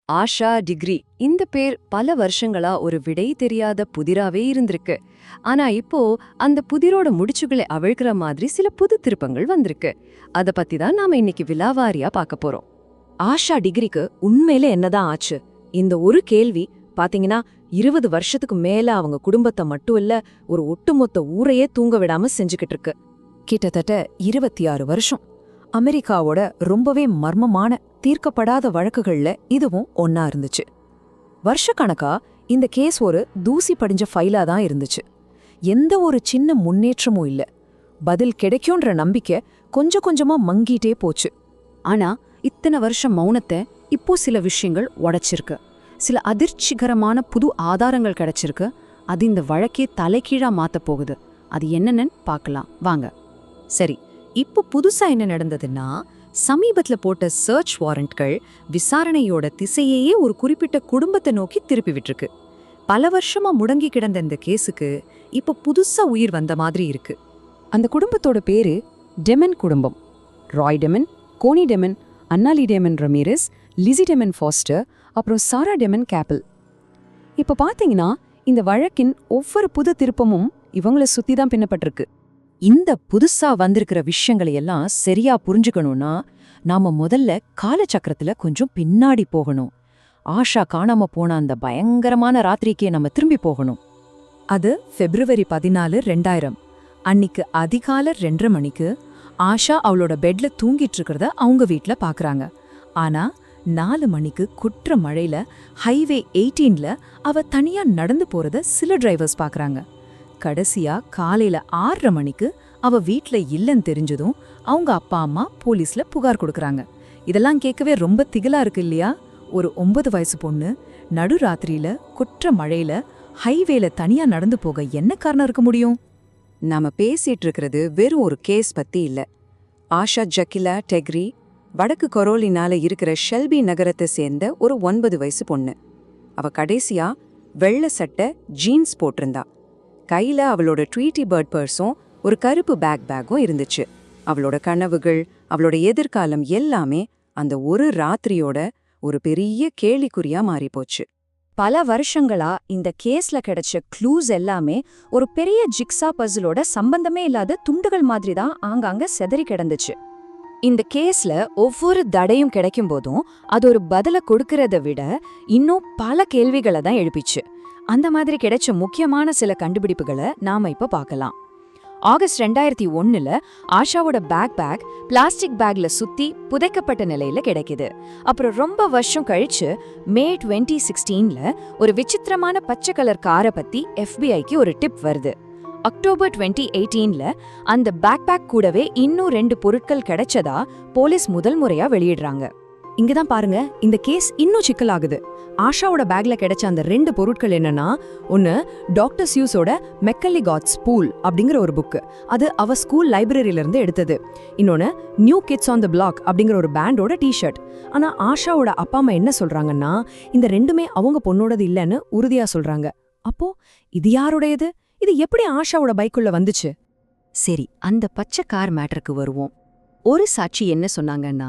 Asha degree இந்த பேர் பல வருஷங்களா ஒரு விடை தெரியாத புதிராவே இருந்திருக்கு. ஆனா இப்போ அந்த புதிரோட முடிச்சுகளை அவிழ்க்கிற மாதிரி சில புது திருப்பங்கள் வந்திருக்கு. அத பத்தி தான் நாம இன்னைக்கு விலாவாரியா பார்க்க போறோம். ஆஷா டிகிரிக்கு உண்மையில என்னதான் ஆச்சு? இந்த ஒரு கேள்வி பாத்தீங்கன்னா 20 வருஷத்துக்கு மேல அவங்க குடும்பத்தை மட்டும் இல்ல, ஒரு ஒட்டுமொத்த ஊரையே தூங்க விடாம செஞ்சுக்கிட்டு இருக்கு. கிட்டத்தட்ட 26 வருஷம். அமெரிக்காவோட ரொம்பவே மர்மமான தீர்க்கப்படாத வழக்குகள்ல இதுவும் ஒன்னா இருந்துச்சு. வருஷக்கணக்கா இந்த கேஸ் ஒரு தூசி படிஞ்ச ஃபைலா தான் இருந்துச்சு. எந்த ஒரு சின்ன முன்னேற்றமும் இல்ல. பதில் கிடைக்கும்ன்ற நம்பிக்கை கொஞ்சம் கொஞ்சமா மங்கிட்டே போச்சு. ஆனா இத்தனை வருஷம் மௌனத்தை இப்போ சில விஷயங்கள் உடைச்சிருக்கு. சில அதிர்ச்சிகரமான புது ஆதாரங்கள் கிடைச்சிருக்கு. அது இந்த வழக்கே தலைகீழா மாத்த போகுது. அது என்னன்னு பார்க்கலாம் வாங்க. சரி, இப்போ புதுசா என்ன நடந்ததுன்னா, சமீபத்துல போட்ட சர்ச் வாரண்ட்கள் விசாரணையோட திசையையே ஒரு குறிப்பிட்ட குடும்பத்தை நோக்கி திருப்பி விட்டுருக்கு. பல வருஷமா முடங்கி கிடந்த இந்த கேஸுக்கு இப்போ புதுசா உயிர் வந்த மாதிரி இருக்கு. அந்த குடும்பத்தோட பேரு டெமன் குடும்பம். Roy Damon, Connie Damon, Annalee Damon Ramirez, Lizzie Damon Foster, அப்புறம் சாரா டெமன் கேப்பிள். இப்போ பாத்தீங்கன்னா இந்த வழக்கின் ஒவ்வொரு புது திருப்பமும் இவங்களை சுத்தி தான் பின்னப்பட்டிருக்கு. இந்த புதுசா வந்திருக்கிற விஷயங்களை எல்லாம் சரியா புரிஞ்சுக்கணும்னா நாம முதல்ல காலச்சக்கரத்துல கொஞ்சம் பின்னாடி போகணும். ஆஷா காணாம போன அந்த பயங்கரமான ராத்திரிக்கே நம்ம திரும்பி போகணும். அது February 14, 2000. அன்னிக்கு அதிகாலை 2:30 மணிக்கு ஆஷா அவளோட பெட்ல தூங்கிட்டு இருக்கிறத அவங்க வீட்ல பாக்குறாங்க. ஆனா 4 மணிக்கு குற்ற மழையில ஹைவே 18ல அவ தனியா நடந்து போறத சில டிரைவர்ஸ் பாக்குறாங்க. கடைசியா காலையில 6:30 மணிக்கு அவ வீட்ல இல்லன்னு தெரிஞ்சதும் அவங்க அப்பா அம்மா போலீஸ்ல புகார் கொடுக்கறாங்க. இதெல்லாம் கேட்கவே ரொம்ப திகிலா இருக்கு இல்லையா? ஒரு 9 வயசு பொண்ணு நடுராத்திரியில குற்ற மழையில ஹைவேல தனியா நடந்து போக என்ன காரணம் இருக்க முடியும்? நாம பேசிட்டு இருக்கிறது வெறும் ஒரு கேஸ் பத்தி இல்ல. ஆஷா ஜக்கிலா டெக்ரி வடக்கு கரோலினால இருக்கிற ஷெல்பி நகரத்தை சேர்ந்த ஒரு 9 வயசு பொண்ணு. அவ கடைசியா வெள்ளை சட்டை ஜீன்ஸ் போட்டிருந்தா. கையில அவளோட ட்வீட்டி பேர்ட் பர்ஸும் ஒரு கருப்பு பேக்கும் இருந்துச்சு. அவளோட கனவுகள், அவளோட எதிர்காலம் எல்லாமே அந்த ஒரு ராத்திரியோட ஒரு பெரிய கேள்விக்குறியா மாறிப்போச்சு. பல வருஷங்களா இந்த கேஸ்ல கிடைச்ச க்ளூஸ் எல்லாமே ஒரு பெரிய ஜிக்ஸா பசிலோட சம்பந்தமே இல்லாத துண்டுகள் மாதிரி தான் ஆங்காங்க செதறி கிடந்துச்சு. இந்த கேஸ்ல ஒவ்வொரு தடையும் கிடைக்கும் போதும் அது ஒரு பதில கொடுக்கறத விட இன்னும் பல கேள்விகளை தான் எழுப்பிச்சு. அந்த மாதிரி கிடைச்ச முக்கியமான சில கண்டுபிடிப்புகளை நாம இப்ப பார்க்கலாம். ஆகஸ்ட் 2001ல ஆஷாவோட பேக் பிளாஸ்டிக் பேக்ல சுத்தி புதைக்கப்பட்ட நிலையில கிடைக்குது. அப்புறம் ரொம்ப வருஷம் கழிச்சு மே 2016ல ஒரு விசித்திரமான பச்சை கலர் காரை பத்தி FBIக்கு ஒரு டிப் வருது. அக்டோபர் 2018ல அந்த பேக் கூடவே இன்னும் 2 பொருட்கள் கிடைச்சதா போலீஸ் முதல் முறையா வெளியிடுறாங்க. இங்கதான் பாருங்க, இந்த கேஸ் இன்னும் சிக்கலாகுது. ஆஷாவோட பேக்ல கிடைச்ச அந்த 2 பொருட்கள் என்னன்னா, ஒன்னு டாக்டர் சியூஸோட மெக்கல்லி காட்ஸ் பூல் அப்படிங்கிற ஒரு புக்கு, அது அவ ஸ்கூல் லைப்ரரியில இருந்து எடுத்தது. இன்னொன்னு new kids on the block அப்படிங்கிற ஒரு பேண்டோட டிஷர்ட். ஆனா ஆஷாவோட அப்பா அம்மா என்ன சொல்றாங்கன்னா, இந்த ரெண்டுமே அவங்க பொண்ணோடது இல்லைன்னு உறுதியா சொல்றாங்க. அப்போ இது யாருடையது? இது எப்படி ஆஷாவோட பைக்குள்ள வந்துச்சு? சரி, அந்த பச்சை கார் மேட்டருக்கு வருவோம். ஒரு சாட்சி என்ன சொன்னாங்கன்னா,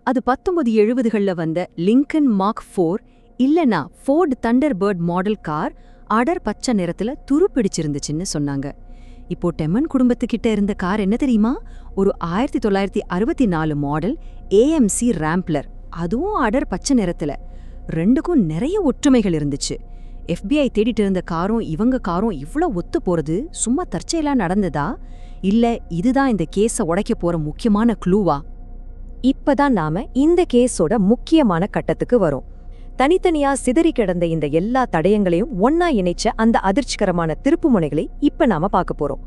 அது 1970கள்ல வந்த லிங்கன் மார்க் 4 இல்லனா ஃபோர்ட் தண்டர்பர்ட் மாடல் கார், அடர் பச்சை நிறத்துல துருப்பிடிச்சிருந்துச்சுன்னு சொன்னாங்க. இப்போ டெமன் குடும்பத்துக்கிட்ட இருந்த கார் என்ன தெரியுமா? ஒரு 1964 மாடல் AMC ராம்ப்ளர், அதுவும் அடர் பச்சை நிறத்துல. ரெண்டுக்கும் நிறைய ஒற்றுமைகள் இருந்துச்சு. FBI தேடிட்டு இருந்த காரும் இவங்க காரும் இவ்ளோ ஒத்து போறது சும்மா தற்செயலா நடந்ததா, இல்ல இதுதான் இந்த கேஸ உடைக்க போற முக்கியமான க்ளூவா? இப்பதான் நாம இந்த கேஸோட முக்கியமான கட்டத்துக்கு வரோம். தனித்தனியா சிதறி கிடந்த இந்த எல்லா தடயங்களையும் ஒன்னா இணைச்ச அந்த அதிர்ச்சிகரமான திருப்புமுனைகளை இப்ப நாம பார்க்க போறோம்.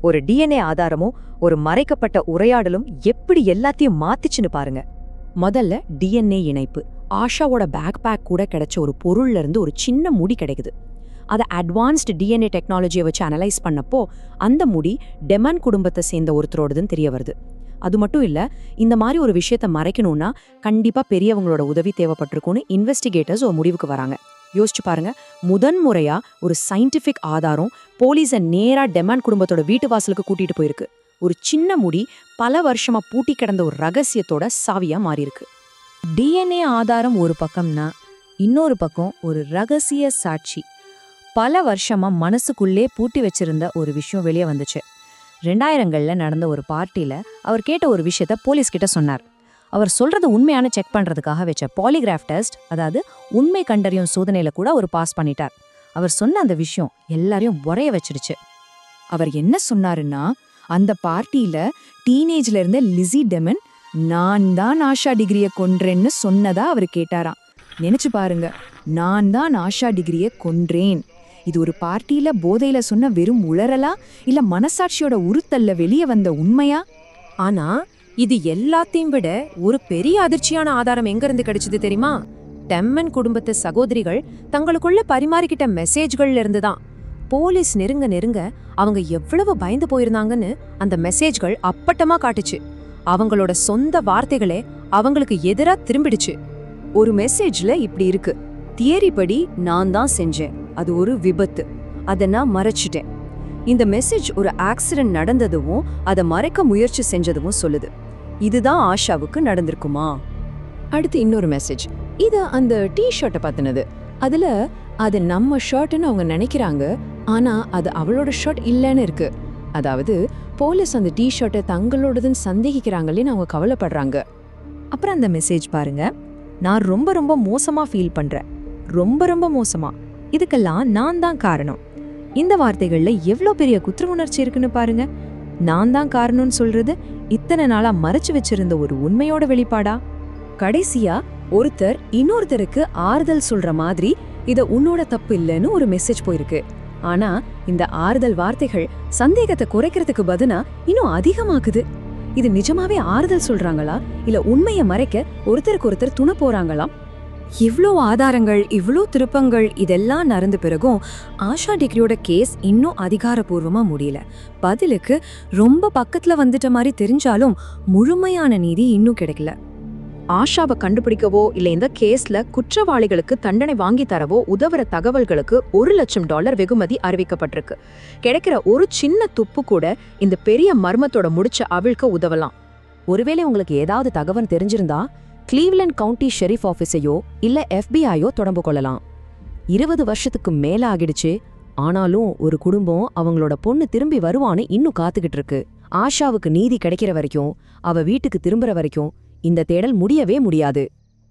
ஒரு DNA ஆதாரமும் ஒரு மறைக்கப்பட்ட உரையாடலும் எப்படி எல்லாத்தையும் மாத்திச்சுன்னு பாருங்க. முதல்ல DNA இணைப்பு. ஆஷாவோட பேக் கூட கிடைச்ச ஒரு பொருள்ல இருந்து ஒரு சின்ன முடி கிடைக்குது. அதை அட்வான்ஸ்டு DNA டெக்னாலஜியை வச்சு அனலைஸ் பண்ணப்போ அந்த முடி டெமன் குடும்பத்தை சேர்ந்த ஒருத்தரோடதுன்னு தெரிய வருது. அது மட்டும் இல்ல, இந்த மாதிரி ஒரு விஷயத்த மறைக்கணும்னா கண்டிப்பா பெரியவங்களோட உதவி தேவைப்பட்டிருக்கும்னு இன்வெஸ்டிகேட்டர்ஸ் ஒரு முடிவுக்கு வராங்க. யோசிச்சு பாருங்க, முதன்முறையா ஒரு சயின்டிபிக் ஆதாரம் போலீஸை நேரா டெமன் குடும்பத்தோட வீட்டு வாசலுக்கு கூட்டிட்டு போயிருக்கு. ஒரு சின்ன முடி பல வருஷமா பூட்டி கிடந்த ஒரு ரகசியத்தோட சாவியா மாறியிருக்கு. DNA ஆதாரம் ஒரு பக்கம்னா, இன்னொரு பக்கம் ஒரு ரகசிய சாட்சி. பல வருஷமா மனசுக்குள்ளே பூட்டி வச்சிருந்த ஒரு விஷயம் வெளியே வந்துச்சு. 2000கள்ல நடந்த ஒரு பார்ட்டில அவர் கேட்ட ஒரு விஷயத்த போலீஸ் கிட்ட சொன்னார். அவர் சொல்றது உண்மையான செக் பண்றதுக்காக வச்ச பாலிகிராஃப் டெஸ்ட், அதாவது உண்மை கண்டறியும் சோதனையில கூட அவர் பாஸ் பண்ணிட்டார். அவர் சொன்ன அந்த விஷயம் எல்லாரையும் உறைய வச்சிடுச்சு. அவர் என்ன சொன்னாருன்னா, அந்த பார்ட்டியில டீனேஜ்ல இருந்த லிஸி டெமன் நான் தான் ஆஷா டிகிரியை கொன்றேன்னு சொன்னதா அவர் கேட்டாராம். நினைச்சு பாருங்க, நான் தான் ஆஷா டிகிரியை கொன்றேன். இது ஒரு பார்ட்டியில போதையில சொன்ன வெறும் உளறலா, இல்ல மனசாட்சியோட உறுத்தல்ல வெளியே வந்த உண்மையா? ஆனா இது எல்லாத்தையும் விட ஒரு பெரிய அதிர்ச்சியான ஆதாரம் எங்க இருந்து கிடைச்சது தெரியுமா? டெம்மன் குடும்பத்து சகோதரிகள் தங்களுக்குள்ள பரிமாறிக்கிட்ட மெசேஜ்கள்ல இருந்துதான். போலீஸ் நெருங்க நெருங்க அவங்க எவ்வளவு பயந்து போயிருந்தாங்கன்னு அந்த மெசேஜ்கள் அப்பட்டமா காட்டுச்சு. அவங்களோட சொந்த வார்த்தைகளே அவங்களுக்கு எதிரா திரும்பிடுச்சு. ஒரு மெசேஜ்ல இப்படி இருக்கு: தியரி படி நான் தான் செஞ்சேன், அது ஒரு விபத்து, அதை நான் மறைச்சிட்டேன். இந்த மெசேஜ் ஒரு ஆக்சிடென்ட் நடந்ததும் அதை மறைக்க முயற்சி செஞ்சதும் சொல்லுது. இதுதான் ஆஷாவுக்கு நடந்திருக்குமா? அடுத்து இன்னொரு மெசேஜ், இது அந்த ஷர்ட்டை பத்தினது. அதுல அது நம்ம ஷர்ட்னு அவங்க நினைக்கிறாங்க, ஆனா அது அவளோட ஷர்ட் இல்லைன்னு இருக்கு. அதாவது போலீஸ் அந்த ஷர்ட்டை தங்களோடதுன்னு சந்தேகிக்கிறாங்களேன்னு அவங்க கவலைப்படுறாங்க. அப்புறம் அந்த மெசேஜ் பாருங்க: நான் ரொம்ப ரொம்ப மோசமா ஃபீல் பண்றேன், ரொம்ப ரொம்ப மோசமா, இதுக்கெல்லாம் நான் தான் காரணம். இந்த வார்த்தைகள்ல எவ்வளோ பெரிய குற்ற உணர்ச்சி இருக்குன்னு பாருங்க. நான் தான் காரணம்னு சொல்றது இத்தனை நாளா மறைச்சு வச்சிருந்த ஒரு உண்மையோட வெளிப்பாடா? கடைசியா ஒருத்தர் இன்னொருத்தருக்கு ஆறுதல் சொல்ற மாதிரி இத உன்னோட தப்பு இல்லைன்னு ஒரு மெசேஜ் போயிருக்கு. ஆனா இந்த ஆறுதல் வார்த்தைகள் சந்தேகத்தை குறைக்கிறதுக்கு பதிலா இன்னும் அதிகமாக்குது. இது நிஜமாவே ஆறுதல் சொல்றாங்களா, இல்ல உண்மையை மறைக்க ஒருத்தருக்கு ஒருத்தர் துணை போறாங்களா? இவ்ளோ ஆதாரங்கள், இவ்ளோ திருப்பங்கள் இதெல்லாம் நடந்த பிறகும் ஆஷா டிகிரியோட கேஸ் இன்னும் அதிகாரப்பூர்வமா முடியல. பதிலுக்கு ரொம்ப பக்கத்துல வந்துட்ட மாதிரி தெரிஞ்சாலும் முழுமையான நீதி இன்னும் கிடைக்கல. ஆஷாவை கண்டுபிடிக்கவோ இல்ல இந்த கேஸ்ல குற்றவாளிகளுக்கு தண்டனை வாங்கி தரவோ உதவுற தகவல்களுக்கு $1,00,000 வெகுமதி அறிவிக்கப்பட்டிருக்கு. கிடைக்கிற ஒரு சின்ன துப்பு கூட இந்த பெரிய மர்மத்தோட முடிச்ச அவிழ்க்க உதவலாம். ஒருவேளை உங்களுக்கு ஏதாவது தகவல் தெரிஞ்சிருந்தா கிளீவ்லண்ட் கவுண்டி ஷெரீஃப் ஆஃபீஸையோ இல்ல FBI-யோ தொடர்பு கொள்ளலாம். 20 வருஷத்துக்கு மேல ஆகிடுச்சு, ஆனாலும் ஒரு குடும்பம் அவங்களோட பொண்ணு திரும்பி வருவான்னு இன்னும் காத்துக்கிட்டு இருக்கு. ஆஷாவுக்கு நீதி கிடைக்கிற வரைக்கும், அவ வீட்டுக்கு திரும்புற வரைக்கும் இந்த தேடல் முடியவே முடியாது.